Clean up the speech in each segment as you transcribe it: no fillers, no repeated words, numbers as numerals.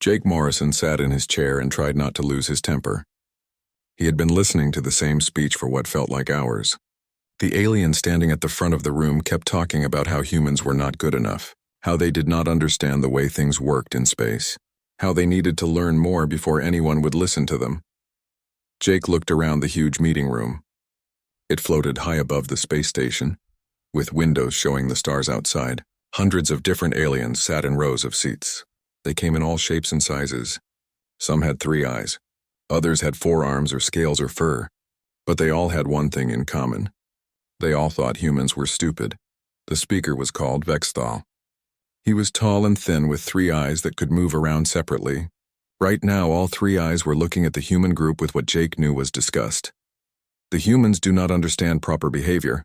Jake Morrison sat in his chair and tried not to lose his temper. He had been listening to the same speech for what felt like hours. The alien standing at the front of the room kept talking about how humans were not good enough, how they did not understand the way things worked in space, how they needed to learn more before anyone would listen to them. Jake looked around the huge meeting room. It floated high above the space station, with windows showing the stars outside. Hundreds of different aliens sat in rows of seats. They came in all shapes and sizes. Some had 3 eyes. Others had 4 arms or scales or fur. But they all had one thing in common. They all thought humans were stupid. The speaker was called Vexthal. He was tall and thin with 3 eyes that could move around separately. Right now, all 3 eyes were looking at the human group with what Jake knew was disgust. The humans do not understand proper behavior,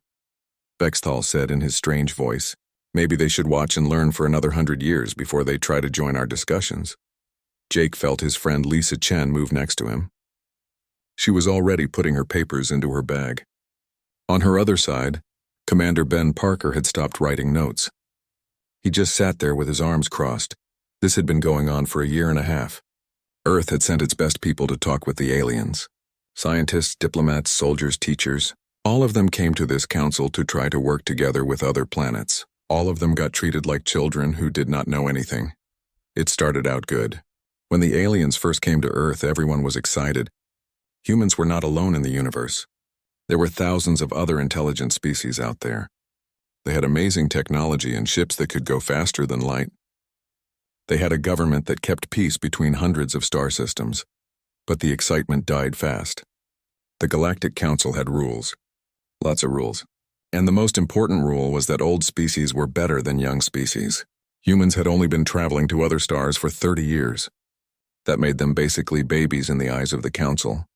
Vexthal said in his strange voice. Maybe they should watch and learn for another 100 years before they try to join our discussions. Jake felt his friend Lisa Chen move next to him. She was already putting her papers into her bag. On her other side, Commander Ben Parker had stopped writing notes. He just sat there with his arms crossed. This had been going on for a year and a half. Earth had sent its best people to talk with the aliens. Scientists, diplomats, soldiers, teachers, all of them came to this council to try to work together with other planets. All of them got treated like children who did not know anything. It started out good. When the aliens first came to Earth, everyone was excited. Humans were not alone in the universe. There were thousands of other intelligent species out there. They had amazing technology and ships that could go faster than light. They had a government that kept peace between hundreds of star systems. But the excitement died fast. The Galactic Council had rules. Lots of rules. And the most important rule was that old species were better than young species. Humans had only been traveling to other stars for 30 years. That made them basically babies in the eyes of the Council.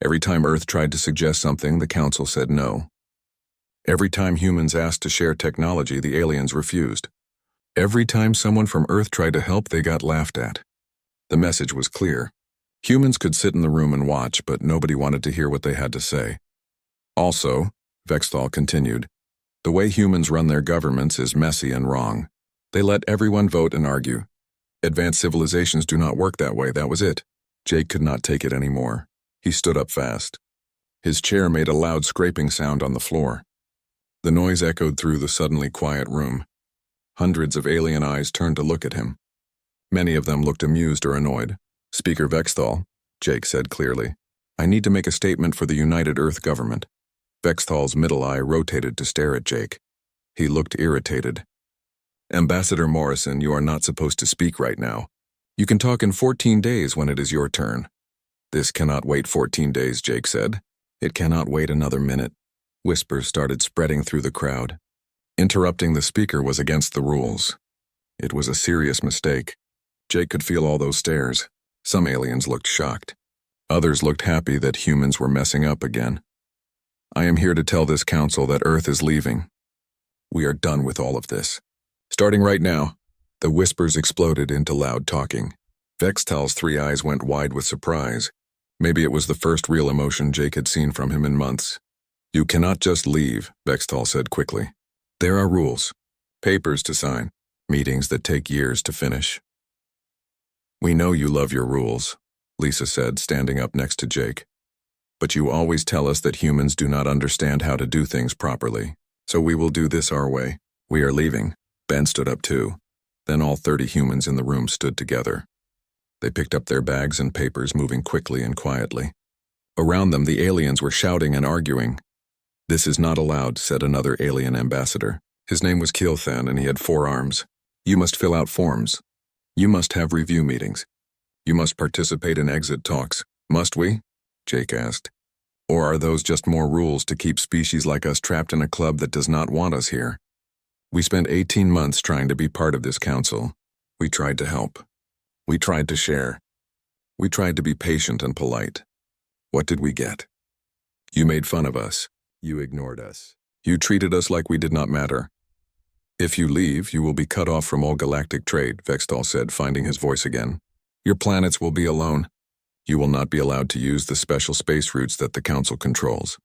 Every time Earth tried to suggest something, the Council said no. Every time humans asked to share technology, the aliens refused. Every time someone from Earth tried to help, they got laughed at. The message was clear. Humans could sit in the room and watch, but nobody wanted to hear what they had to say. Also, Vexthal continued, the way humans run their governments is messy and wrong. They let everyone vote and argue. Advanced civilizations do not work that way, that was it. Jake could not take it anymore. He stood up fast. His chair made a loud scraping sound on the floor. The noise echoed through the suddenly quiet room. Hundreds of alien eyes turned to look at him. Many of them looked amused or annoyed. Speaker Vexthal, Jake said clearly, I need to make a statement for the United Earth government. Vexthal's middle eye rotated to stare at Jake. He looked irritated. Ambassador Morrison, you are not supposed to speak right now. You can talk in 14 days when it is your turn. This cannot wait 14 days, Jake said. It cannot wait another minute. Whispers started spreading through the crowd. Interrupting the speaker was against the rules. It was a serious mistake. Jake could feel all those stares. Some aliens looked shocked. Others looked happy that humans were messing up again. I am here to tell this council that Earth is leaving. We are done with all of this. Starting right now, the whispers exploded into loud talking. Vexthal's 3 eyes went wide with surprise. Maybe it was the first real emotion Jake had seen from him in months. You cannot just leave, Vexthal said quickly. There are rules. Papers to sign. Meetings that take years to finish. We know you love your rules, Lisa said, standing up next to Jake. But you always tell us that humans do not understand how to do things properly. So we will do this our way. We are leaving. Ben stood up too. Then all 30 humans in the room stood together. They picked up their bags and papers, moving quickly and quietly. Around them, the aliens were shouting and arguing. This is not allowed, said another alien ambassador. His name was Keelthan, and he had 4 arms. You must fill out forms. You must have review meetings. You must participate in exit talks. Must we? Jake asked. Or are those just more rules to keep species like us trapped in a club that does not want us here? We spent 18 months trying to be part of this council. We tried to help. We tried to share. We tried to be patient and polite. What did we get? You made fun of us. You ignored us. You treated us like we did not matter. If you leave, you will be cut off from all galactic trade, Vexthal said, finding his voice again. Your planets will be alone. You will not be allowed to use the special space routes that the Council controls.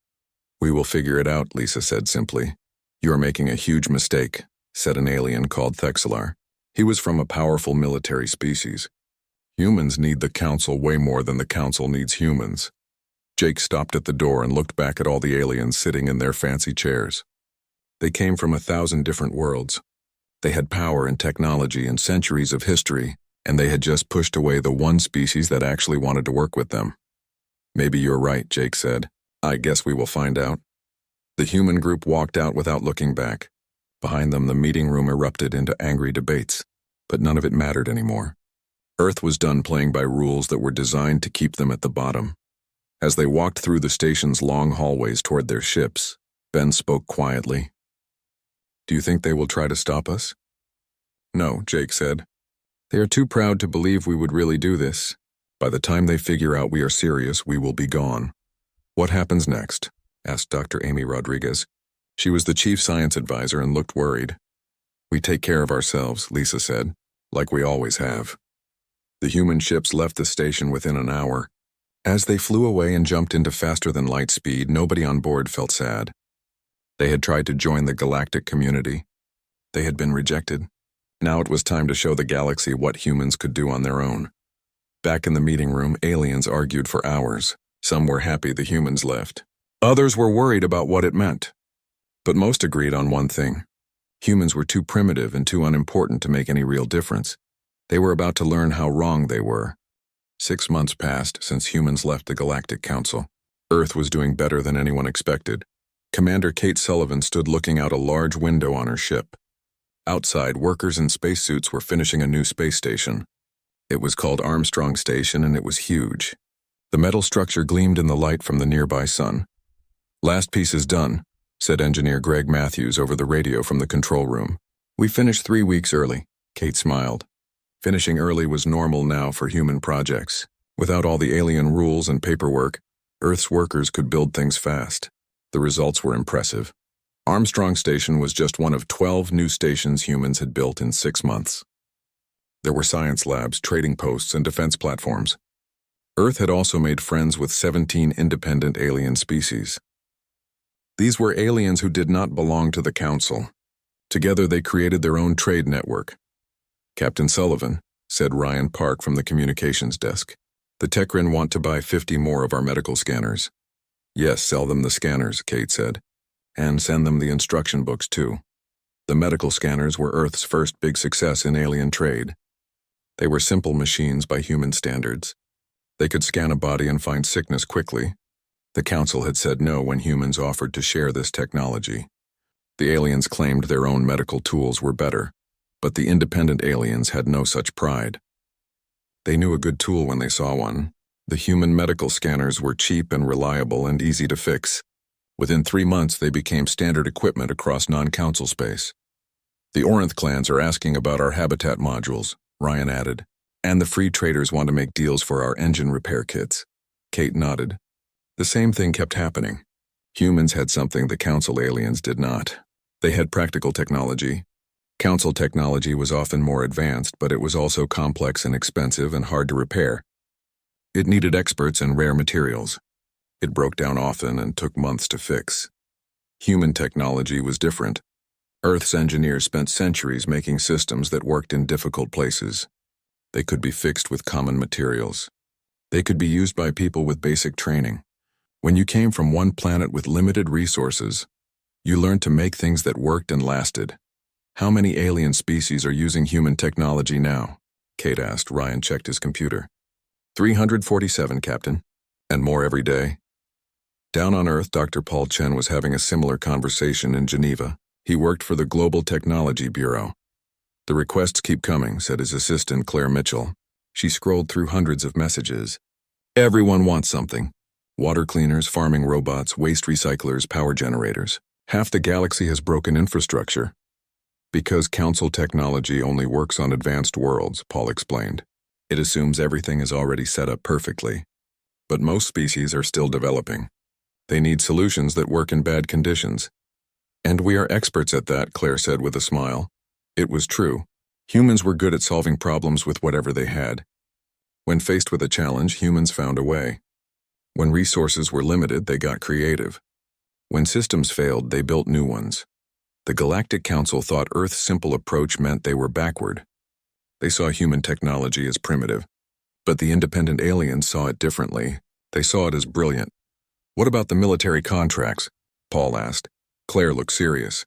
We will figure it out, Lisa said simply. You are making a huge mistake, said an alien called Thexelar. He was from a powerful military species. Humans need the Council way more than the Council needs humans. Jake stopped at the door and looked back at all the aliens sitting in their fancy chairs. They came from 1,000 different worlds. They had power and technology and centuries of history, and they had just pushed away the one species that actually wanted to work with them. Maybe you're right, Jake said. I guess we will find out. The human group walked out without looking back. Behind them, the meeting room erupted into angry debates, but none of it mattered anymore. Earth was done playing by rules that were designed to keep them at the bottom. As they walked through the station's long hallways toward their ships, Ben spoke quietly. Do you think they will try to stop us? No, Jake said. They are too proud to believe we would really do this. By the time they figure out we are serious, we will be gone. What happens next? Asked Dr. Amy Rodriguez. She was the chief science advisor and looked worried. We take care of ourselves, Lisa said, like we always have. The human ships left the station within an hour. As they flew away and jumped into faster-than-light speed, nobody on board felt sad. They had tried to join the galactic community. They had been rejected. Now it was time to show the galaxy what humans could do on their own. Back in the meeting room, aliens argued for hours. Some were happy the humans left. Others were worried about what it meant. But most agreed on one thing. Humans were too primitive and too unimportant to make any real difference. They were about to learn how wrong they were. 6 months passed since humans left the Galactic Council. Earth was doing better than anyone expected. Commander Kate Sullivan stood looking out a large window on her ship. Outside, workers in spacesuits were finishing a new space station. It was called Armstrong Station, and it was huge. The metal structure gleamed in the light from the nearby sun. Last piece is done, said engineer Greg Matthews over the radio from the control room. We finished 3 weeks early, Kate smiled. Finishing early was normal now for human projects. Without all the alien rules and paperwork, Earth's workers could build things fast. The results were impressive. Armstrong Station was just one of 12 new stations humans had built in 6 months. There were science labs, trading posts, and defense platforms. Earth had also made friends with 17 independent alien species. These were aliens who did not belong to the Council. Together they created their own trade network. Captain Sullivan, said Ryan Park from the communications desk, the Techrin want to buy 50 more of our medical scanners. Yes, sell them the scanners, Kate said, and send them the instruction books too. The medical scanners were Earth's first big success in alien trade. They were simple machines by human standards. They could scan a body and find sickness quickly. The Council had said no when humans offered to share this technology. The aliens claimed their own medical tools were better, but the independent aliens had no such pride. They knew a good tool when they saw one. The human medical scanners were cheap and reliable and easy to fix. Within 3 months, they became standard equipment across non-Council space. The Orinth clans are asking about our habitat modules, Ryan added, and the free traders want to make deals for our engine repair kits. Kate nodded. The same thing kept happening. Humans had something the Council aliens did not. They had practical technology. Council technology was often more advanced, but it was also complex and expensive and hard to repair. It needed experts and rare materials. It broke down often and took months to fix. Human technology was different. Earth's engineers spent centuries making systems that worked in difficult places. They could be fixed with common materials. They could be used by people with basic training. When you came from one planet with limited resources, you learned to make things that worked and lasted. How many alien species are using human technology now? Kate asked. Ryan checked his computer. 347, Captain. And more every day. Down on Earth, Dr. Paul Chen was having a similar conversation in Geneva. He worked for the Global Technology Bureau. The requests keep coming, said his assistant Claire Mitchell. She scrolled through hundreds of messages. Everyone wants something. Water cleaners, farming robots, waste recyclers, power generators. Half the galaxy has broken infrastructure. Because Council technology only works on advanced worlds, Paul explained. It assumes everything is already set up perfectly. But most species are still developing. They need solutions that work in bad conditions. And we are experts at that, Claire said with a smile. It was true. Humans were good at solving problems with whatever they had. When faced with a challenge, humans found a way. When resources were limited, they got creative. When systems failed, they built new ones. The Galactic Council thought Earth's simple approach meant they were backward. They saw human technology as primitive. But the independent aliens saw it differently. They saw it as brilliant. "What about the military contracts?" Paul asked. Claire looked serious.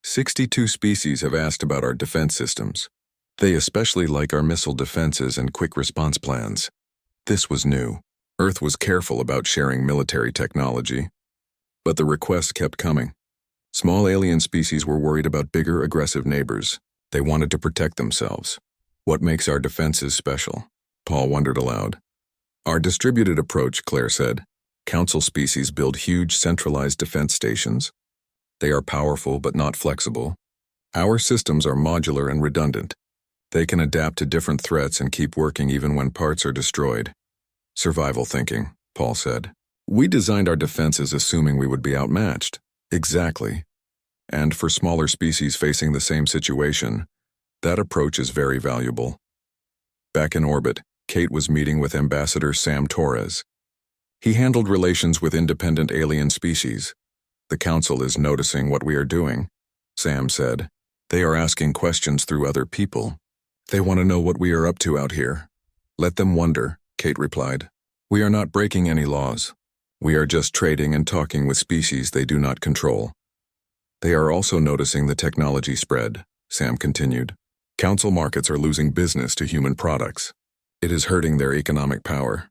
62 species have asked about our defense systems. They especially like our missile defenses and quick response plans. This was new. Earth was careful about sharing military technology. But the requests kept coming. Small alien species were worried about bigger, aggressive neighbors. They wanted to protect themselves. "What makes our defenses special?" Paul wondered aloud. "Our distributed approach," Claire said. "Council species build huge, centralized defense stations. They are powerful but not flexible. Our systems are modular and redundant. They can adapt to different threats and keep working even when parts are destroyed." "Survival thinking," Paul said. "We designed our defenses assuming we would be outmatched." "Exactly. And for smaller species facing the same situation, that approach is very valuable." Back in orbit, Kate was meeting with Ambassador Sam Torres. He handled relations with independent alien species. "The Council is noticing what we are doing," Sam said. "They are asking questions through other people. They want to know what we are up to out here." "Let them wonder," Kate replied. "We are not breaking any laws. We are just trading and talking with species they do not control." "They are also noticing the technology spread," Sam continued. "Council markets are losing business to human products. It is hurting their economic power."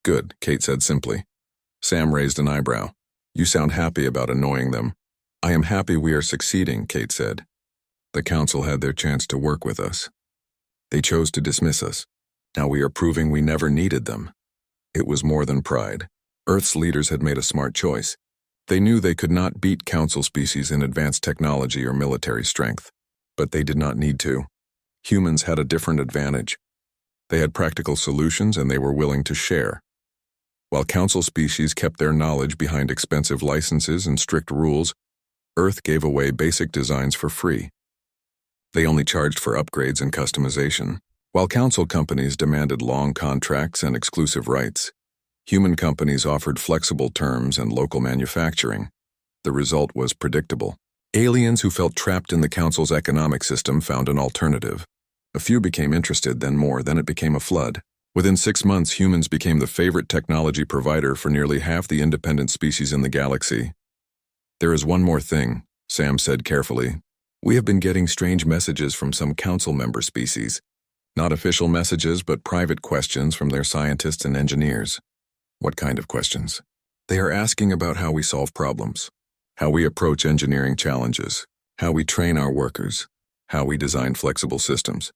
"Good," Kate said simply. Sam raised an eyebrow. "You sound happy about annoying them." "I am happy we are succeeding," Kate said. "The Council had their chance to work with us. They chose to dismiss us. Now we are proving we never needed them." It was more than pride. Earth's leaders had made a smart choice. They knew they could not beat Council species in advanced technology or military strength. But they did not need to. Humans had a different advantage. They had practical solutions and they were willing to share. While Council species kept their knowledge behind expensive licenses and strict rules, Earth gave away basic designs for free. They only charged for upgrades and customization. While Council companies demanded long contracts and exclusive rights, human companies offered flexible terms and local manufacturing. The result was predictable. Aliens who felt trapped in the Council's economic system found an alternative. A few became interested, then more, then it became a flood. Within 6 months, humans became the favorite technology provider for nearly half the independent species in the galaxy. "There is one more thing," Sam said carefully. "We have been getting strange messages from some Council member species. Not official messages, but private questions from their scientists and engineers." "What kind of questions?" "They are asking about how we solve problems, how we approach engineering challenges, how we train our workers, how we design flexible systems.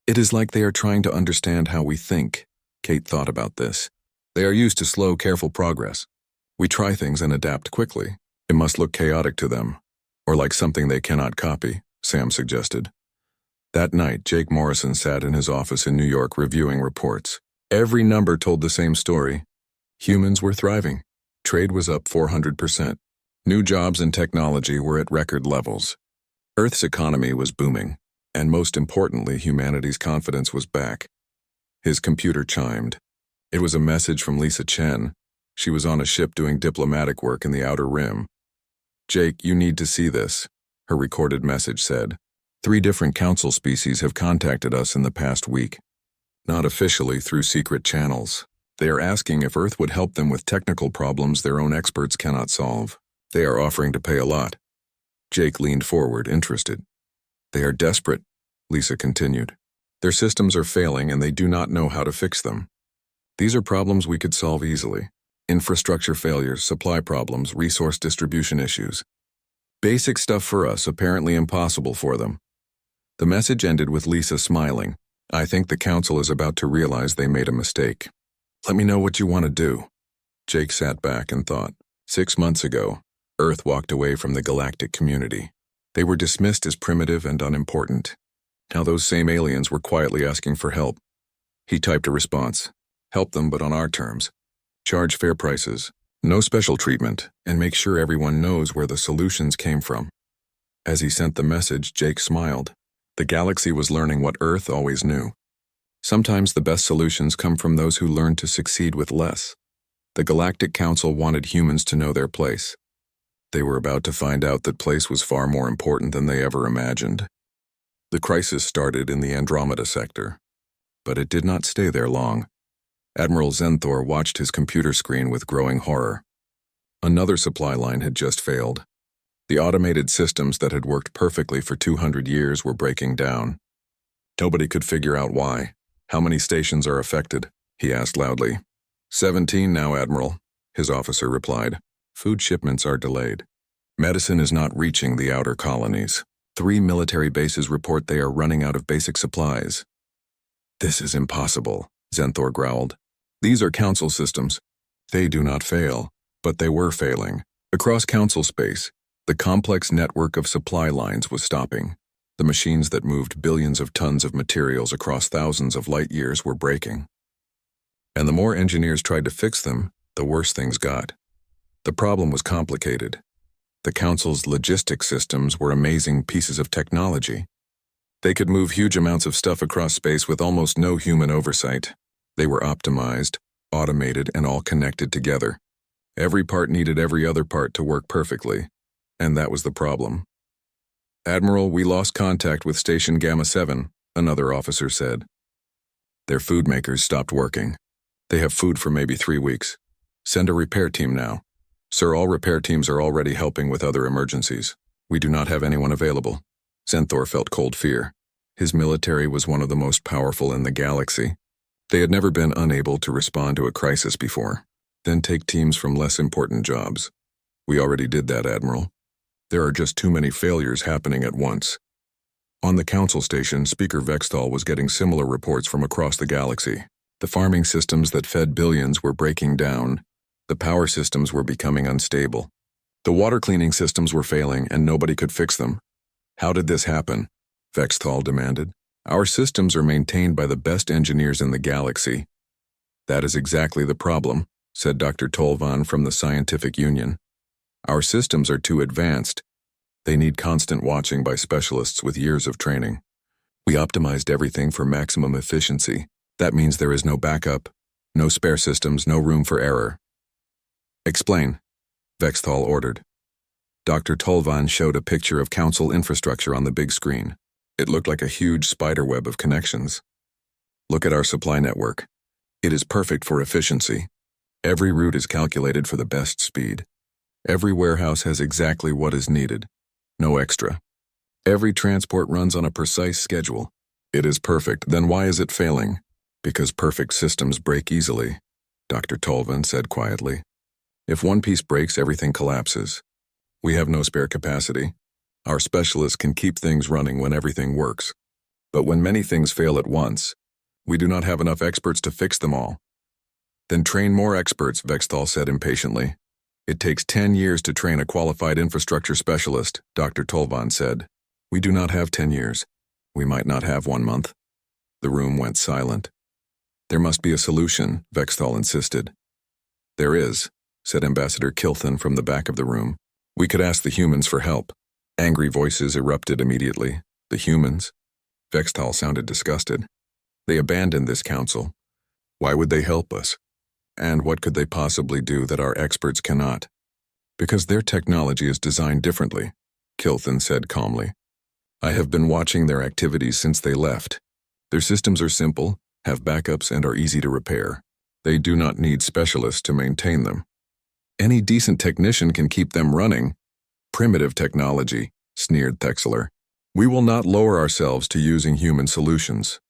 It is like they are trying to understand how we think." Kate thought about this. "They are used to slow, careful progress. We try things and adapt quickly. It must look chaotic to them, or like something they cannot copy," Sam suggested. That night, Jake Morrison sat in his office in New York reviewing reports. Every number told the same story. Humans were thriving. Trade was up 400%. New jobs and technology were at record levels. Earth's economy was booming, and most importantly, humanity's confidence was back. His computer chimed. It was a message from Lisa Chen. She was on a ship doing diplomatic work in the Outer Rim. "Jake, you need to see this," her recorded message said. "3 different Council species have contacted us in the past week. Not officially, through secret channels. They are asking if Earth would help them with technical problems their own experts cannot solve. They are offering to pay a lot." Jake leaned forward, interested. "They are desperate," Lisa continued. "Their systems are failing and they do not know how to fix them. These are problems we could solve easily. Infrastructure failures, supply problems, resource distribution issues. Basic stuff for us, apparently impossible for them." The message ended with Lisa smiling. "I think the Council is about to realize they made a mistake. Let me know what you want to do." Jake sat back and thought. 6 months ago, Earth walked away from the galactic community. They were dismissed as primitive and unimportant. Now those same aliens were quietly asking for help. He typed a response. "Help them, but on our terms. Charge fair prices, no special treatment, and make sure everyone knows where the solutions came from." As he sent the message, Jake smiled. The galaxy was learning what Earth always knew. Sometimes the best solutions come from those who learn to succeed with less. The Galactic Council wanted humans to know their place. They were about to find out that place was far more important than they ever imagined. The crisis started in the Andromeda sector, but it did not stay there long. Admiral Zenthor watched his computer screen with growing horror. Another supply line had just failed. The automated systems that had worked perfectly for 200 years were breaking down. Nobody could figure out why. How many stations are affected? He asked loudly. 17 now, Admiral, his officer replied. Food shipments are delayed. Medicine is not reaching the outer colonies. 3 military bases report they are running out of basic supplies. This is impossible, Zenthor growled. These are Council systems. They do not fail, but they were failing. Across Council space, the complex network of supply lines was stopping. The machines that moved billions of tons of materials across thousands of light years were breaking. And the more engineers tried to fix them, the worse things got. The problem was complicated. The Council's logistics systems were amazing pieces of technology. They could move huge amounts of stuff across space with almost no human oversight. They were optimized, automated, and all connected together. Every part needed every other part to work perfectly, and that was the problem. Admiral, we lost contact with Station Gamma 7, another officer said. Their food makers stopped working. They have food for maybe 3 weeks. Send a repair team now. Sir, all repair teams are already helping with other emergencies. We do not have anyone available. Zenthor felt cold fear. His military was one of the most powerful in the galaxy. They had never been unable to respond to a crisis before. Then take teams from less important jobs. We already did that, Admiral. There are just too many failures happening at once. On the Council station, Speaker Vexthal was getting similar reports from across the galaxy. The farming systems that fed billions were breaking down. The power systems were becoming unstable. The water cleaning systems were failing, and nobody could fix them. How did this happen? Vexthal demanded. Our systems are maintained by the best engineers in the galaxy. That is exactly the problem, said Dr. Tolvan from the Scientific Union. Our systems are too advanced. They need constant watching by specialists with years of training. We optimized everything for maximum efficiency. That means there is no backup, no spare systems, no room for error. Explain, Vexthal ordered. Dr. Tolvan showed a picture of Council infrastructure on the big screen. It looked like a huge spiderweb of connections. Look at our supply network. It is perfect for efficiency. Every route is calculated for the best speed. Every warehouse has exactly what is needed. No extra. Every transport runs on a precise schedule. It is perfect. Then why is it failing? Because perfect systems break easily, Dr. Tolvan said quietly. If one piece breaks, everything collapses. We have no spare capacity. Our specialists can keep things running when everything works. But when many things fail at once, we do not have enough experts to fix them all. Then train more experts, Vexthal said impatiently. It takes 10 years to train a qualified infrastructure specialist, Dr. Tolvan said. We do not have 10 years. We might not have 1 month. The room went silent. There must be a solution, Vexthal insisted. There is, said Ambassador Kilthan from the back of the room. We could ask the humans for help. Angry voices erupted immediately. The humans? Vexthal sounded disgusted. They abandoned this council. Why would they help us? And what could they possibly do that our experts cannot? Because their technology is designed differently, Kilthan said calmly. I have been watching their activities since they left. Their systems are simple, have backups, and are easy to repair. They do not need specialists to maintain them. Any decent technician can keep them running. Primitive technology, sneered Thexler. We will not lower ourselves to using human solutions.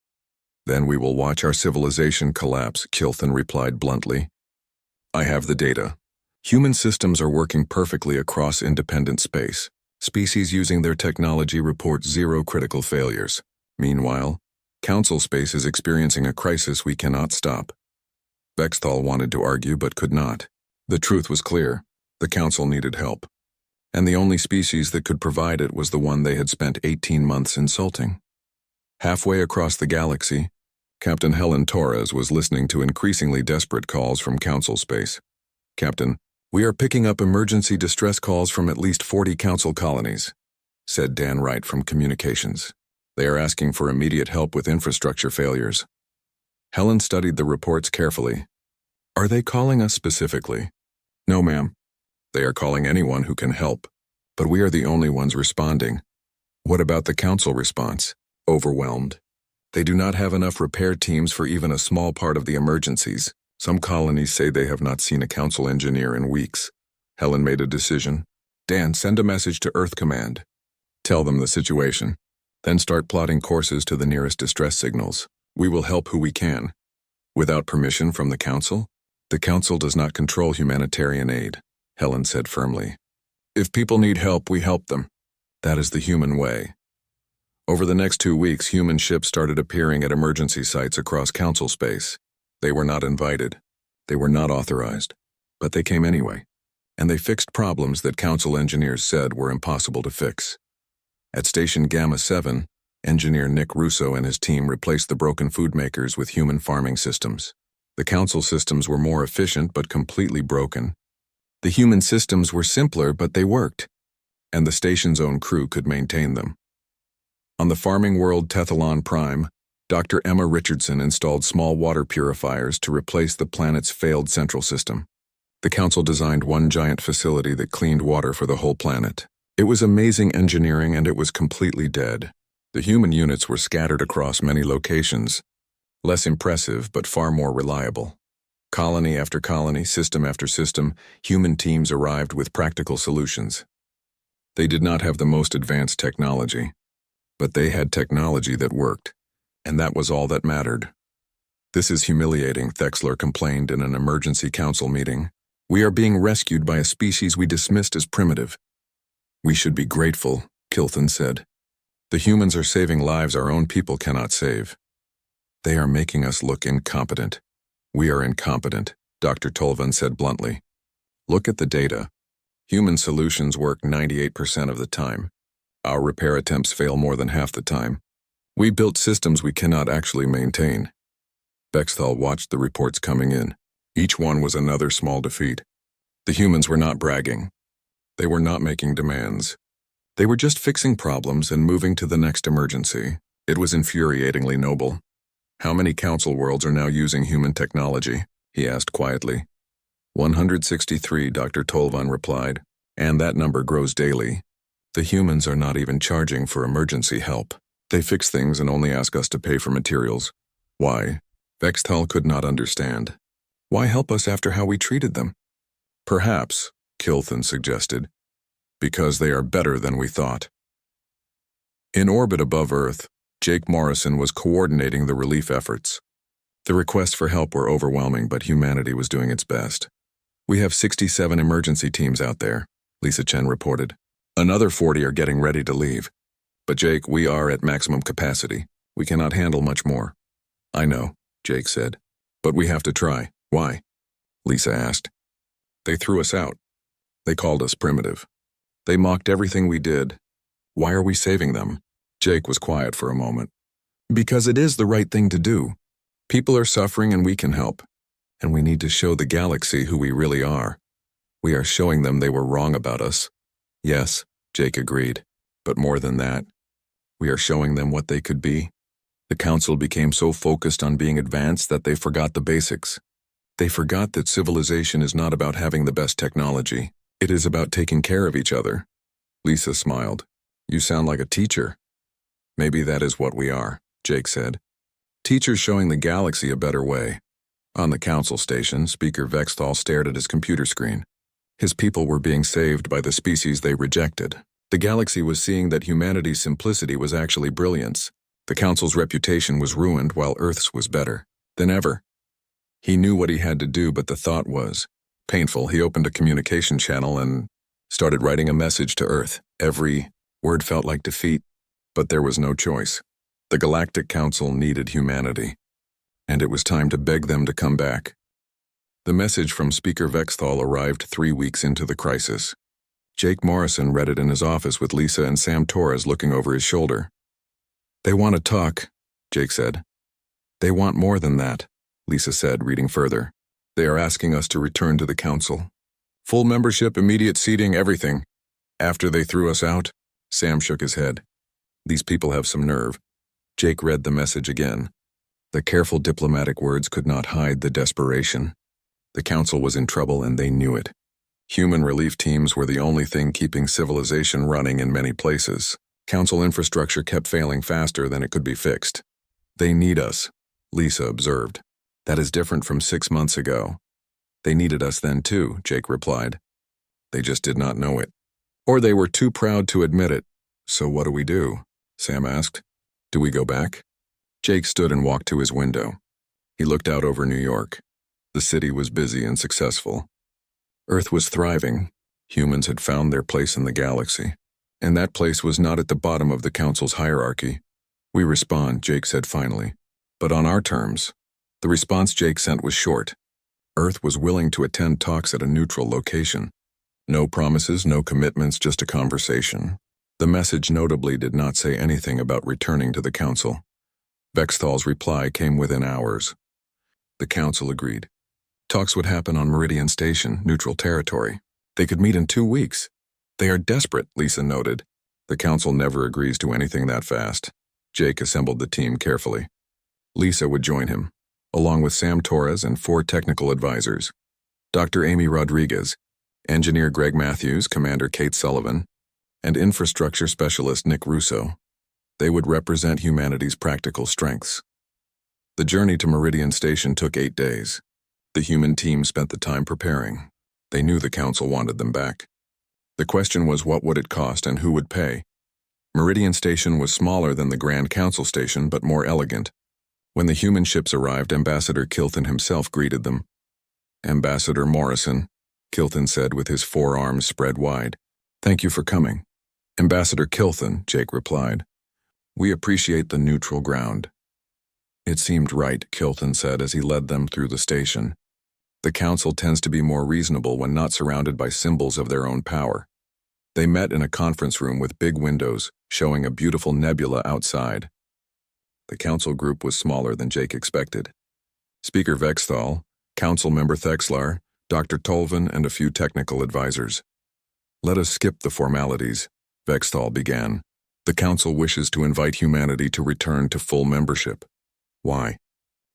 Then we will watch our civilization collapse, Kilthan replied bluntly. I have the data. Human systems are working perfectly across independent space. Species using their technology report 0 critical failures. Meanwhile, Council space is experiencing a crisis we cannot stop. Vexthal wanted to argue but could not. The truth was clear. The Council needed help. And the only species that could provide it was the one they had spent 18 months insulting. Halfway across the galaxy, Captain Helen Torres was listening to increasingly desperate calls from Council space. Captain, we are picking up emergency distress calls from at least 40 Council colonies, said Dan Wright from Communications. They are asking for immediate help with infrastructure failures. Helen studied the reports carefully. Are they calling us specifically? No, ma'am. They are calling anyone who can help, but we are the only ones responding. What about the Council response? Overwhelmed. They do not have enough repair teams for even a small part of the emergencies. Some colonies say they have not seen a council engineer in weeks. Helen made a decision. Dan, send a message to Earth Command. Tell them the situation. Then start plotting courses to the nearest distress signals. We will help who we can. Without permission from the council? The council does not control humanitarian aid, Helen said firmly. If people need help, we help them. That is the human way. Over the next 2 weeks, human ships started appearing at emergency sites across council space. They were not invited. They were not authorized. But they came anyway. And they fixed problems that council engineers said were impossible to fix. At Station Gamma 7, engineer Nick Russo and his team replaced the broken food makers with human farming systems. The council systems were more efficient but completely broken. The human systems were simpler, but they worked. And the station's own crew could maintain them. On the farming world Tethalon Prime, Dr. Emma Richardson installed small water purifiers to replace the planet's failed central system. The council designed one giant facility that cleaned water for the whole planet. It was amazing engineering, and it was completely dead. The human units were scattered across many locations. Less impressive, but far more reliable. Colony after colony, system after system, human teams arrived with practical solutions. They did not have the most advanced technology, but they had technology that worked, and that was all that mattered. This is humiliating, Thexler complained in an emergency council meeting. We are being rescued by a species we dismissed as primitive. We should be grateful, Kilthan said. The humans are saving lives our own people cannot save. They are making us look incompetent. We are incompetent, Dr. Tolvan said bluntly. Look at the data. Human solutions work 98% of the time. Our repair attempts fail more than half the time. We built systems we cannot actually maintain. Bexthal watched the reports coming in. Each one was another small defeat. The humans were not bragging. They were not making demands. They were just fixing problems and moving to the next emergency. It was infuriatingly noble. How many council worlds are now using human technology? He asked quietly. 163, Dr. Tolvan replied, and that number grows daily. The humans are not even charging for emergency help. They fix things and only ask us to pay for materials. Why? Vextal could not understand. Why help us after how we treated them? Perhaps, Kilthan suggested, because they are better than we thought. In orbit above Earth, Jake Morrison was coordinating the relief efforts. The requests for help were overwhelming, but humanity was doing its best. We have 67 emergency teams out there, Lisa Chen reported. Another 40 are getting ready to leave. But Jake, we are at maximum capacity. We cannot handle much more. I know, Jake said. But we have to try. Why? Lisa asked. They threw us out. They called us primitive. They mocked everything we did. Why are we saving them? Jake was quiet for a moment. Because it is the right thing to do. People are suffering and we can help. And we need to show the galaxy who we really are. We are showing them they were wrong about us. Yes, Jake agreed. But more than that, we are showing them what they could be. The council became so focused on being advanced that they forgot the basics. They forgot that civilization is not about having the best technology. It is about taking care of each other. Lisa smiled. You sound like a teacher. Maybe that is what we are, Jake said. Teachers showing the galaxy a better way. On the council station, Speaker Vexthal stared at his computer screen. His people were being saved by the species they rejected. The galaxy was seeing that humanity's simplicity was actually brilliance. The council's reputation was ruined while Earth's was better than ever. He knew what he had to do, but the thought was painful. He opened a communication channel and started writing a message to Earth. Every word felt like defeat, but there was no choice. The Galactic Council needed humanity, and it was time to beg them to come back. The message from Speaker Vexthal arrived 3 weeks into the crisis. Jake Morrison read it in his office with Lisa and Sam Torres looking over his shoulder. They want to talk, Jake said. They want more than that, Lisa said, reading further. They are asking us to return to the council. Full membership, immediate seating, everything. After they threw us out, Sam shook his head. These people have some nerve. Jake read the message again. The careful diplomatic words could not hide the desperation. The council was in trouble and they knew it. Human relief teams were the only thing keeping civilization running in many places. Council infrastructure kept failing faster than it could be fixed. They need us, Lisa observed. That is different from 6 months ago. They needed us then too, Jake replied. They just did not know it. Or they were too proud to admit it. So what do we do? Sam asked. Do we go back? Jake stood and walked to his window. He looked out over New York. The city was busy and successful. Earth was thriving. Humans had found their place in the galaxy. And that place was not at the bottom of the Council's hierarchy. We respond, Jake said finally. But on our terms. The response Jake sent was short. Earth was willing to attend talks at a neutral location. No promises, no commitments, just a conversation. The message notably did not say anything about returning to the Council. Vexthal's reply came within hours. The Council agreed. Talks would happen on Meridian Station, neutral territory. They could meet in 2 weeks. They are desperate, Lisa noted. The Council never agrees to anything that fast. Jake assembled the team carefully. Lisa would join him, along with Sam Torres and 4 technical advisors. Dr. Amy Rodriguez, Engineer Greg Matthews, Commander Kate Sullivan, and Infrastructure Specialist Nick Russo. They would represent humanity's practical strengths. The journey to Meridian Station took 8 days. The human team spent the time preparing. They knew the Council wanted them back. The question was what would it cost and who would pay? Meridian Station was smaller than the Grand Council Station but more elegant. When the human ships arrived, Ambassador Kilton himself greeted them. Ambassador Morrison, Kilton said with his forearms spread wide. Thank you for coming. Ambassador Kilton, Jake replied. We appreciate the neutral ground. It seemed right, Kilton said as he led them through the station. The Council tends to be more reasonable when not surrounded by symbols of their own power. They met in a conference room with big windows, showing a beautiful nebula outside. The Council group was smaller than Jake expected. Speaker Vexthal, Council Member Thexlar, Dr. Tolvan, and a few technical advisors. Let us skip the formalities, Vexthal began. The Council wishes to invite humanity to return to full membership. Why?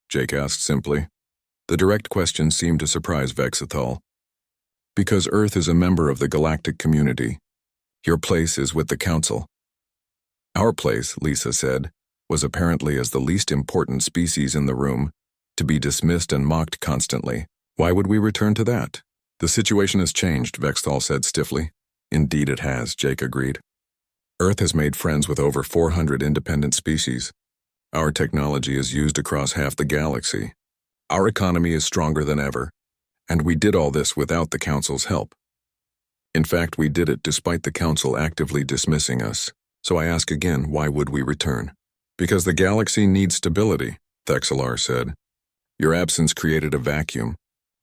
Jake asked simply. The direct question seemed to surprise Vexthal. Because Earth is a member of the galactic community. Your place is with the Council. Our place, Lisa said, was apparently as the least important species in the room, to be dismissed and mocked constantly. Why would we return to that? The situation has changed, Vexthal said stiffly. Indeed it has, Jake agreed. Earth has made friends with over 400 independent species. Our technology is used across half the galaxy. Our economy is stronger than ever, and we did all this without the Council's help. In fact, we did it despite the Council actively dismissing us. So I ask again, why would we return? Because the galaxy needs stability, Thexlar said. Your absence created a vacuum.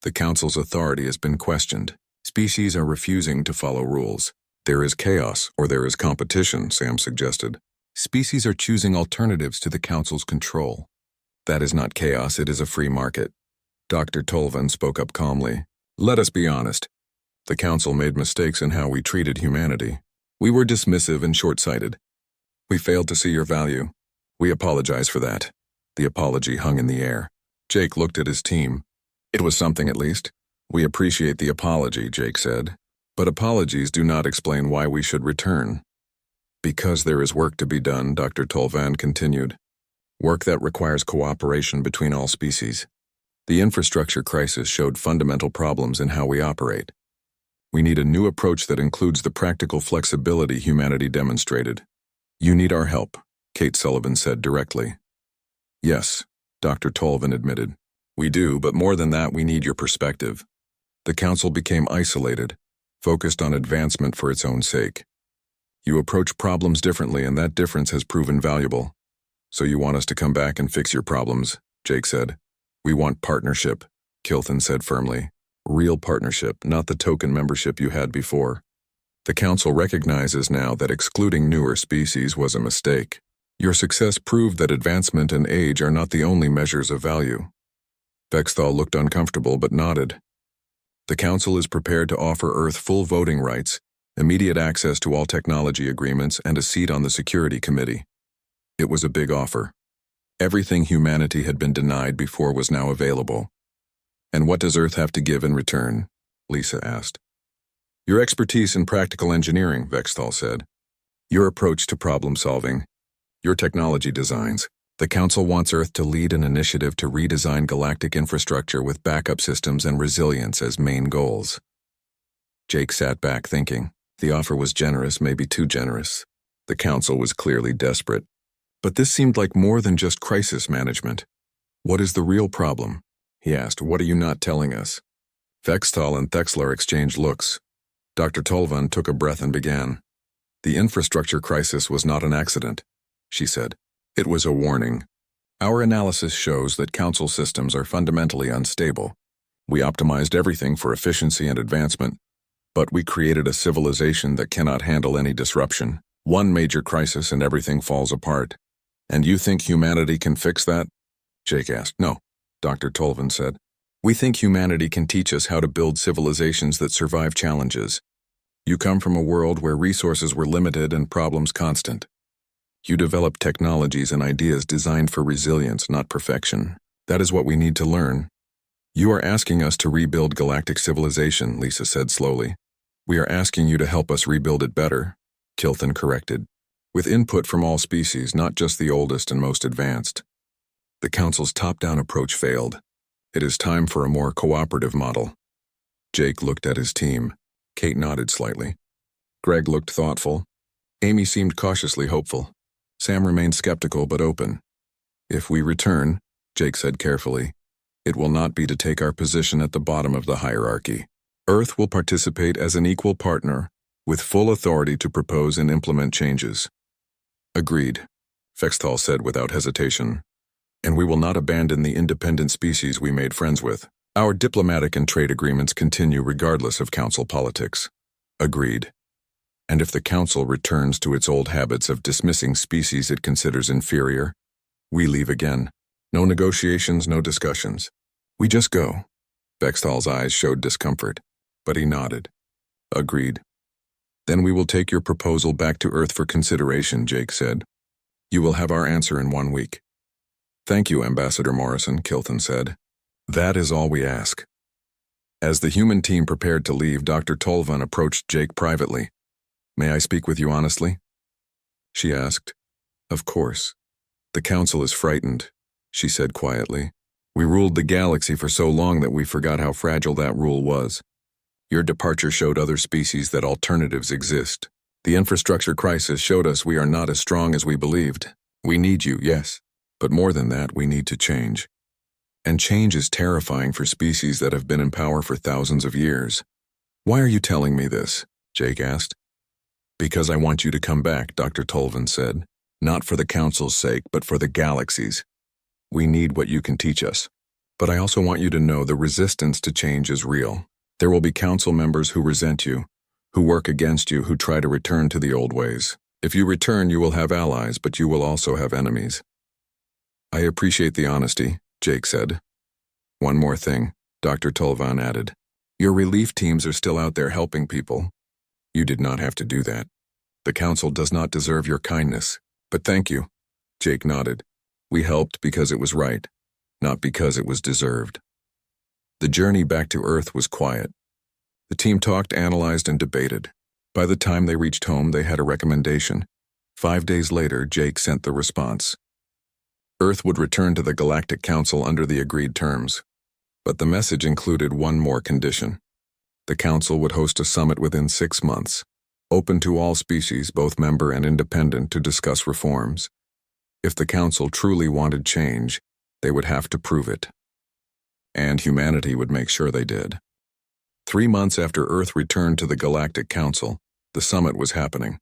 The Council's authority has been questioned. Species are refusing to follow rules. There is chaos, or there is competition, Sam suggested. Species are choosing alternatives to the Council's control. That is not chaos, it is a free market. Dr. Tolvan spoke up calmly. Let us be honest. The Council made mistakes in how we treated humanity. We were dismissive and short-sighted. We failed to see your value. We apologize for that. The apology hung in the air. Jake looked at his team. It was something at least. We appreciate the apology, Jake said. But apologies do not explain why we should return. Because there is work to be done, Dr. Tolvan continued. Work that requires cooperation between all species. The infrastructure crisis showed fundamental problems in how we operate. We need a new approach that includes the practical flexibility humanity demonstrated. You need our help, Kate Sullivan said directly. Yes, Dr. Tolvan admitted. We do, but more than that, we need your perspective. The Council became isolated, focused on advancement for its own sake. You approach problems differently, and that difference has proven valuable. So you want us to come back and fix your problems, Jake said. We want partnership, Kilton said firmly. Real partnership, not the token membership you had before. The Council recognizes now that excluding newer species was a mistake. Your success proved that advancement and age are not the only measures of value. Vexthal looked uncomfortable but nodded. The Council is prepared to offer Earth full voting rights, immediate access to all technology agreements, and a seat on the Security Committee. It was a big offer. Everything humanity had been denied before was now available. And what does Earth have to give in return? Lisa asked. Your expertise in practical engineering, Vexthal said. Your approach to problem solving. Your technology designs. The Council wants Earth to lead an initiative to redesign galactic infrastructure with backup systems and resilience as main goals. Jake sat back thinking. The offer was generous, maybe too generous. The Council was clearly desperate. But this seemed like more than just crisis management. What is the real problem? He asked. What are you not telling us? Vextal and Thexler exchanged looks. Dr. Tolvan took a breath and began. The infrastructure crisis was not an accident, she said. It was a warning. Our analysis shows that Council systems are fundamentally unstable. We optimized everything for efficiency and advancement, but we created a civilization that cannot handle any disruption. One major crisis and everything falls apart. And you think humanity can fix that? Jake asked. No, Dr. Tolvan said. We think humanity can teach us how to build civilizations that survive challenges. You come from a world where resources were limited and problems constant. You developed technologies and ideas designed for resilience, not perfection. That is what we need to learn. You are asking us to rebuild galactic civilization, Lisa said slowly. We are asking you to help us rebuild it better, Kilthan corrected, with input from all species, not just the oldest and most advanced. The Council's top-down approach failed. It is time for a more cooperative model. Jake looked at his team. Kate nodded slightly. Greg looked thoughtful. Amy seemed cautiously hopeful. Sam remained skeptical but open. If we return, Jake said carefully, it will not be to take our position at the bottom of the hierarchy. Earth will participate as an equal partner, with full authority to propose and implement changes. Agreed, Vextal said without hesitation. And we will not abandon the independent species we made friends with. Our diplomatic and trade agreements continue regardless of Council politics. Agreed. And if the Council returns to its old habits of dismissing species it considers inferior, we leave again. No negotiations, no discussions. We just go. Vextal's eyes showed discomfort, but he nodded. Agreed. Then we will take your proposal back to Earth for consideration, Jake said. You will have our answer in 1 week. Thank you, Ambassador Morrison, Kilthan said. That is all we ask. As the human team prepared to leave, Dr. Tolvan approached Jake privately. May I speak with you honestly? She asked. Of course. The Council is frightened, she said quietly. We ruled the galaxy for so long that we forgot how fragile that rule was. Your departure showed other species that alternatives exist. The infrastructure crisis showed us we are not as strong as we believed. We need you, yes. But more than that, we need to change. And change is terrifying for species that have been in power for thousands of years. Why are you telling me this? Jake asked. Because I want you to come back, Dr. Tolvan said. Not for the Council's sake, but for the galaxy's. We need what you can teach us. But I also want you to know the resistance to change is real. There will be Council members who resent you, who work against you, who try to return to the old ways. If you return, you will have allies, but you will also have enemies. I appreciate the honesty, Jake said. One more thing, Dr. Tolvan added. Your relief teams are still out there helping people. You did not have to do that. The Council does not deserve your kindness, but thank you. Jake nodded. We helped because it was right, not because it was deserved. The journey back to Earth was quiet. The team talked, analyzed, and debated. By the time they reached home, they had a recommendation. 5 days later, Jake sent the response. Earth would return to the Galactic Council under the agreed terms. But the message included one more condition. The Council would host a summit within 6 months, open to all species, both member and independent, to discuss reforms. If the Council truly wanted change, they would have to prove it. And humanity would make sure they did. 3 months after Earth returned to the Galactic Council, the summit was happening.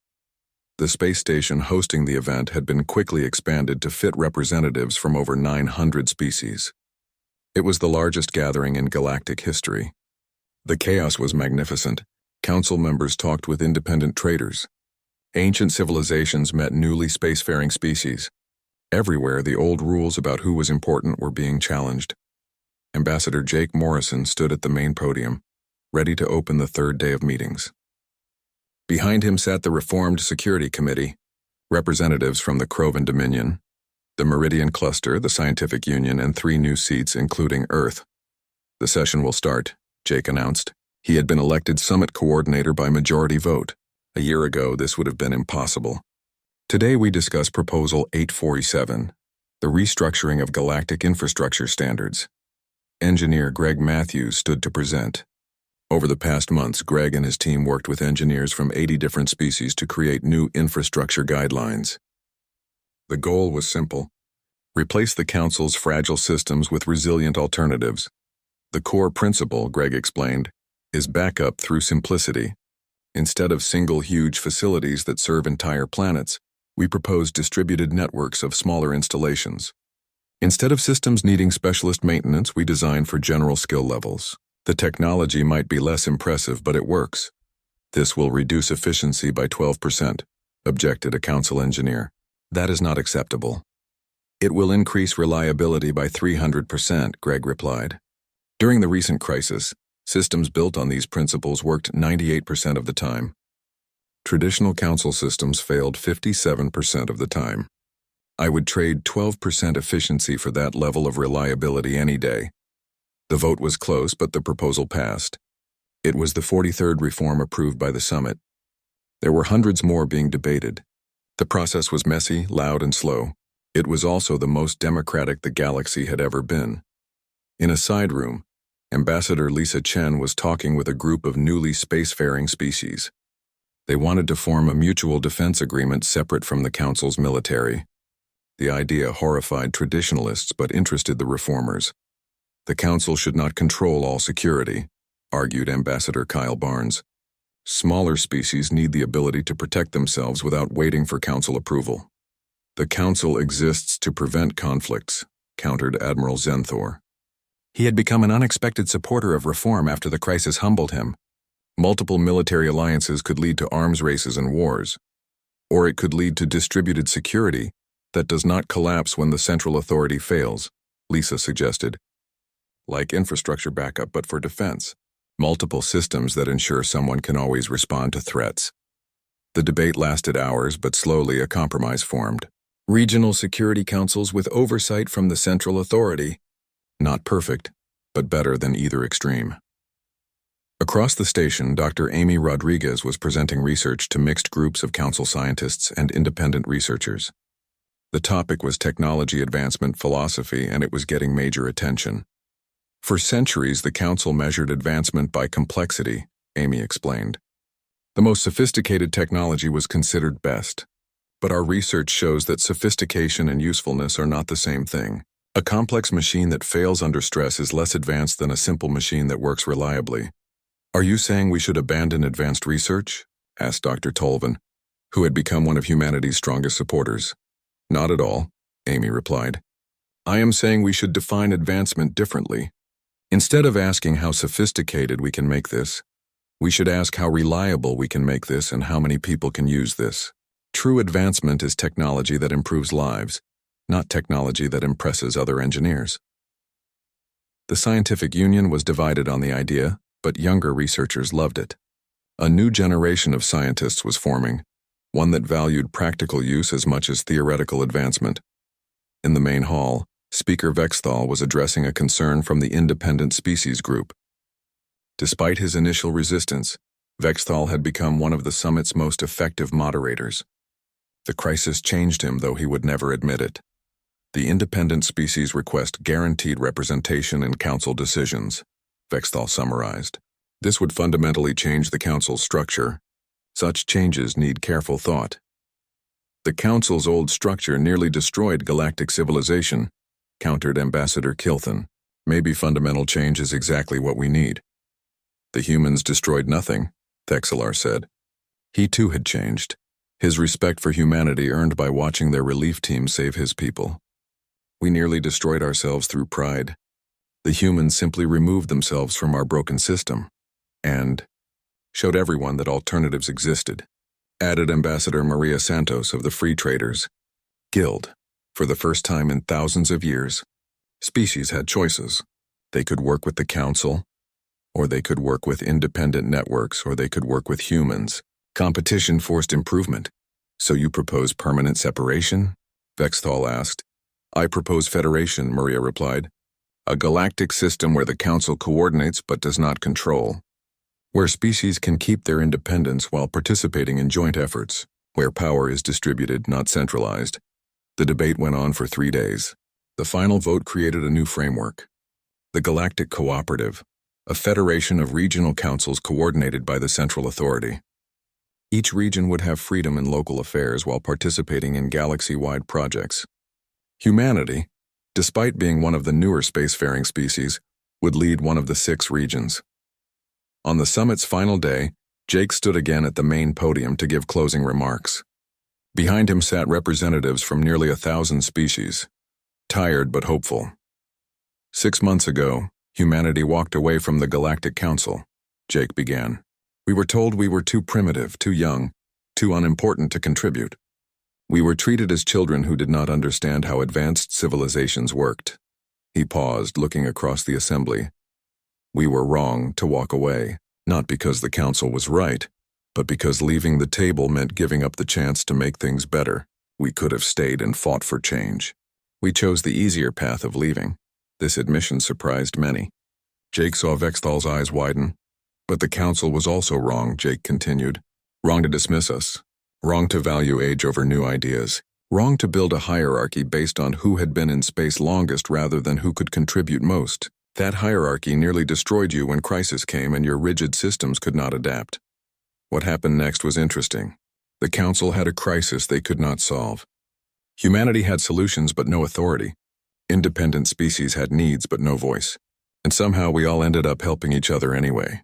The space station hosting the event had been quickly expanded to fit representatives from over 900 species. It was the largest gathering in galactic history. The chaos was magnificent. Council members talked with independent traders. Ancient civilizations met newly spacefaring species. Everywhere, the old rules about who was important were being challenged. Ambassador Jake Morrison stood at the main podium, ready to open the third day of meetings. Behind him sat the Reformed Security Committee, representatives from the Krovan Dominion, the Meridian Cluster, the Scientific Union, and 3 new seats, including Earth. The session will start, Jake announced. He had been elected summit coordinator by majority vote. A year ago, this would have been impossible. Today we discuss Proposal 847, The restructuring of galactic infrastructure standards. Engineer Greg Matthews stood to present. Over the past months, Greg and his team worked with engineers from 80 different species to create new infrastructure guidelines. The goal was simple: replace the Council's fragile systems with resilient alternatives. The core principle, Greg explained, is backup through simplicity. Instead of single huge facilities that serve entire planets, we propose distributed networks of smaller installations. Instead of systems needing specialist maintenance, we design for general skill levels. The technology might be less impressive, but it works. This will reduce efficiency by 12%, objected a council engineer. That is not acceptable. It will increase reliability by 300%, Greg replied. During the recent crisis, systems built on these principles worked 98% of the time. Traditional council systems failed 57% of the time. I would trade 12% efficiency for that level of reliability any day. The vote was close, but the proposal passed. It was the 43rd reform approved by the summit. There were hundreds more being debated. The process was messy, loud, and slow. It was also the most democratic the galaxy had ever been. In a side room, Ambassador Lisa Chen was talking with a group of newly spacefaring species. They wanted to form a mutual defense agreement separate from the Council's military. The idea horrified traditionalists but interested the reformers. The Council should not control all security, argued Ambassador Kyle Barnes. Smaller species need the ability to protect themselves without waiting for Council approval. The Council exists to prevent conflicts, countered Admiral Zenthor. He had become an unexpected supporter of reform after the crisis humbled him. Multiple military alliances could lead to arms races and wars. Or it could lead to distributed security that does not collapse when the central authority fails, Lisa suggested. Like infrastructure backup but for defense. Multiple systems that ensure someone can always respond to threats. The debate lasted hours, but slowly a compromise formed. Regional security councils with oversight from the central authority. Not perfect, but better than either extreme. Across the station, Dr. Amy Rodriguez was presenting research to mixed groups of council scientists and independent researchers. The topic was technology advancement philosophy, and it was getting major attention. For centuries, the Council measured advancement by complexity, Amy explained. The most sophisticated technology was considered best. But our research shows that sophistication and usefulness are not the same thing. A complex machine that fails under stress is less advanced than a simple machine that works reliably. Are you saying we should abandon advanced research? Asked Dr. Tolvin, who had become one of humanity's strongest supporters. Not at all, Amy replied. I am saying we should define advancement differently. Instead of asking how sophisticated we can make this, we should ask how reliable we can make this and how many people can use this. True advancement is technology that improves lives, not technology that impresses other engineers. The scientific union was divided on the idea, but younger researchers loved it. A new generation of scientists was forming, one that valued practical use as much as theoretical advancement. In the main hall, Speaker Vexthal was addressing a concern from the Independent Species Group. Despite his initial resistance, Vexthal had become one of the summit's most effective moderators. The crisis changed him, though he would never admit it. The independent species request guaranteed representation in council decisions, Vexthal summarized. This would fundamentally change the council's structure. Such changes need careful thought. The council's old structure nearly destroyed galactic civilization, countered Ambassador Kilthan. Maybe fundamental change is exactly what we need. The humans destroyed nothing, Thexelar said. He too had changed. His respect for humanity earned by watching their relief team save his people. We nearly destroyed ourselves through pride. The humans simply removed themselves from our broken system and showed everyone that alternatives existed, added Ambassador Maria Santos of the Free Traders Guild. For the first time in thousands of years, species had choices. They could work with the council, or they could work with independent networks, or they could work with humans. Competition forced improvement. So you propose permanent separation? Vexthal asked. I propose federation, Maria replied. A galactic system where the council coordinates but does not control. Where species can keep their independence while participating in joint efforts. Where power is distributed, not centralized. The debate went on for 3 days. The final vote created a new framework. The Galactic Cooperative, a federation of regional councils coordinated by the central authority. Each region would have freedom in local affairs while participating in galaxy-wide projects. Humanity, despite being one of the newer spacefaring species, would lead one of the 6 regions. On the summit's final day, Jake stood again at the main podium to give closing remarks. Behind him sat representatives from nearly 1,000 species, tired but hopeful. 6 months ago, humanity walked away from the Galactic Council, Jake began. We were told we were too primitive, too young, too unimportant to contribute. We were treated as children who did not understand how advanced civilizations worked. He paused, looking across the assembly. We were wrong to walk away, not because the council was right, but because leaving the table meant giving up the chance to make things better. We could have stayed and fought for change. We chose the easier path of leaving. This admission surprised many. Jake saw Vexthal's eyes widen. But the council was also wrong, Jake continued. Wrong to dismiss us. Wrong to value age over new ideas. Wrong to build a hierarchy based on who had been in space longest rather than who could contribute most. That hierarchy nearly destroyed you when crisis came and your rigid systems could not adapt. What happened next was interesting. The council had a crisis they could not solve. Humanity had solutions but no authority. Independent species had needs but no voice. And somehow we all ended up helping each other anyway.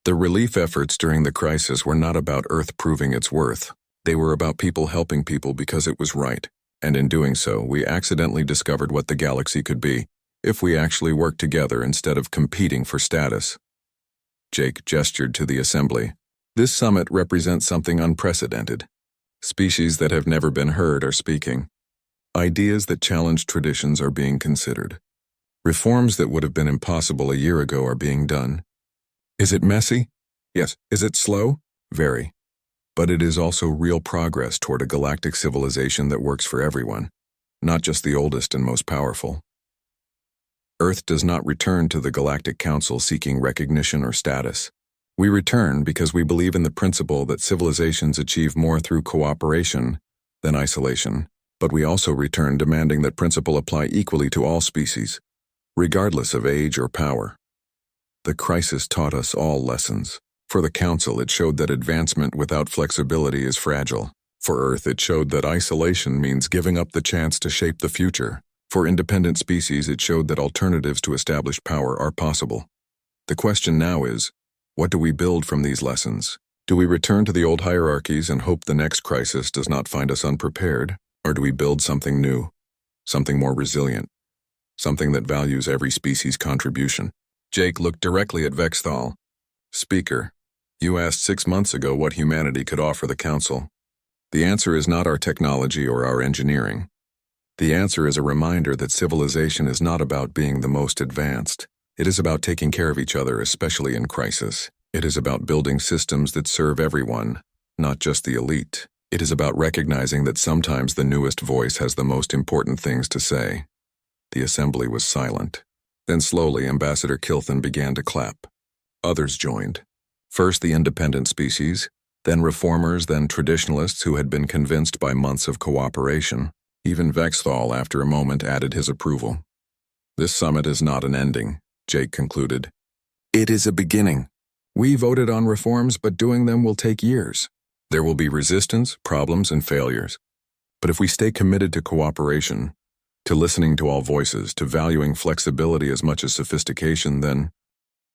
The relief efforts during the crisis were not about Earth proving its worth. They were about people helping people because it was right. And in doing so, we accidentally discovered what the galaxy could be if we actually worked together instead of competing for status. Jake gestured to the assembly. This summit represents something unprecedented. Species that have never been heard are speaking. Ideas that challenge traditions are being considered. Reforms that would have been impossible a year ago are being done. Is it messy? Yes. Is it slow? Very. But it is also real progress toward a galactic civilization that works for everyone, not just the oldest and most powerful. Earth does not return to the Galactic Council seeking recognition or status. We return because we believe in the principle that civilizations achieve more through cooperation than isolation, but we also return demanding that principle apply equally to all species, regardless of age or power. The crisis taught us all lessons. For the Council, it showed that advancement without flexibility is fragile. For Earth, it showed that isolation means giving up the chance to shape the future. For independent species, it showed that alternatives to established power are possible. The question now is, what do we build from these lessons? Do we return to the old hierarchies and hope the next crisis does not find us unprepared? Or do we build something new, something more resilient, something that values every species' contribution? Jake looked directly at Vexthal. Speaker, you asked 6 months ago what humanity could offer the Council. The answer is not our technology or our engineering. The answer is a reminder that civilization is not about being the most advanced. It is about taking care of each other, especially in crisis. It is about building systems that serve everyone, not just the elite. It is about recognizing that sometimes the newest voice has the most important things to say. The assembly was silent. Then slowly, Ambassador Kilthan began to clap. Others joined. First the independent species, then reformers, then traditionalists who had been convinced by months of cooperation. Even Vexthal, after a moment, added his approval. This summit is not an ending, Jake concluded. It is a beginning. We voted on reforms, but doing them will take years. There will be resistance, problems, and failures. But if we stay committed to cooperation, to listening to all voices, to valuing flexibility as much as sophistication, then